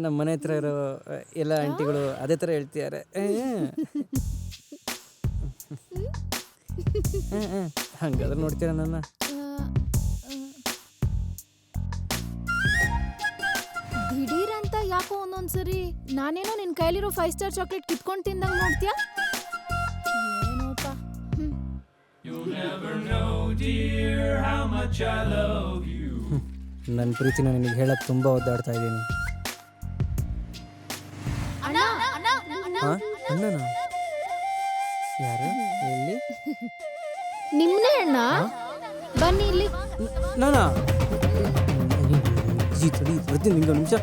ನಮ್ಮ ಮನೆ ಹತ್ರ ಇರೋ ಎಲ್ಲ ಆಂಟಿಗಳು ಅದೇ ಥರ ಹೇಳ್ತಿದ್ದಾರೆ. ಹಂಗಾದ್ರೆ ನೋಡ್ತೀರಾ ನನ್ನ? ದಿಢೀರಂತ ಯಾಕೋ ಒಂದೊಂದ್ಸರಿ ನಾನೇನೋ ನಿನ್ ಕೈಲಿರೋ 5 ಸ್ಟಾರ್ ಚಾಕ್ಲೇಟ್ ಕಿತ್ಕೊಂಡ್ ತಿಂದಂಗ್ ನೋಡ್ತೀಯಾ? ಏನೋಪ್ಪ. ನನ್ನ ಪ್ರೀತಿನ ನಿನಗೆ ಹೇಳಕ್ ತುಂಬಾ ಒದ್ದಾಡ್ತಾ ಇದ್ದೀನಿ. ಅಣ್ಣನ ಯಾರು ಎಲ್ಲಿ? ನಿಮ್ನೆ ಅಣ್ಣ, ಬನ್ನಿ ಇಲ್ಲಿ. ನಾನಾ ಈ ತಡಿ ಬರ್ತೀನಿ ನಿಂಗೆ ಒಂದು ನಿಮಿಷ.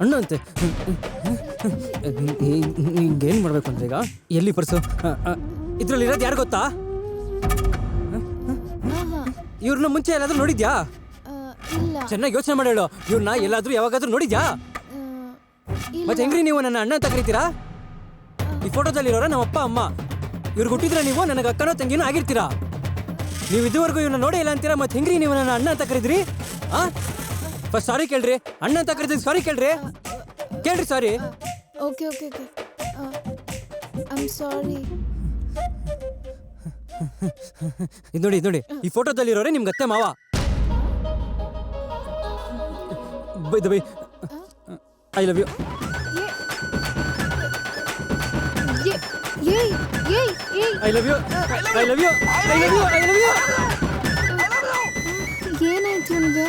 ಅಣ್ಣ ಅಂತೆ ನಿಂಗೇನು ಮಾಡಬೇಕು ಅಂದ್ರೆ ಈಗ ಎಲ್ಲಿ ಪರ್ಸು? ಇದ್ರಲ್ಲಿ ಇರೋದು ಯಾರು ಗೊತ್ತಾ? ಇವ್ರನ್ನ ಮುಂಚೆ ಎಲ್ಲಾದ್ರೂ ನೋಡಿದ್ಯಾ? ಚೆನ್ನಾಗಿ ಯೋಚನೆ ಮಾಡಿ ಹೇಳು. ಇವ್ರನ್ನ ಎಲ್ಲಾದ್ರೂ ಯಾವಾಗಾದ್ರೂ ನೋಡಿದ್ಯಾ? ಮತ್ತೆ ಹೆಂಗ್ರಿ ನೀವು ನನ್ನ ಅಣ್ಣ ಅಂತ ಕರಿತೀರಾ? ಈ ಫೋಟೋದಲ್ಲಿರೋರ ನಮ್ಮ ಅಪ್ಪ ಅಮ್ಮ. ಇವ್ರಿಗೆ ಹುಟ್ಟಿದ್ರೆ ನೀವು ನನಗೆ ಅಕ್ಕನೋ ತಂಗಿನೋ ಆಗಿರ್ತೀರಾ. ನೀವು ಇದುವರೆಗೂ ಇವ್ರನ್ನ ನೋಡೇ ಇಲ್ಲ ಅಂತೀರಾ. ಮತ್ತೆ ಹೆಂಗ್ರಿ ನೀವು ನನ್ನ ಅಣ್ಣ ಅಂತ ಕರೀದ್ರಿ? ಫಸ್ಟ್ ಸಾರಿ ಕೇಳ್ರಿ. ಅಣ್ಣ ಅಂತ ಕರೀತೀವಿ, ಸಾರಿ ಕೇಳ್ರಿ. ಕೇಳ್ರಿ sorry. Okay okay okay, I am sorry. ಇದು ನೋಡಿ, ಇದು ನೋಡಿ, ಈ ಫೋಟೋದಲ್ಲಿರೋರೆ ನಿಮ್ಗೆ ಅತ್ತೆ ಮಾವ. By the by, I love you. I love you, I love you, I love you, I love you. ಏನಾಯ್ತು ನಿಮಗೆ?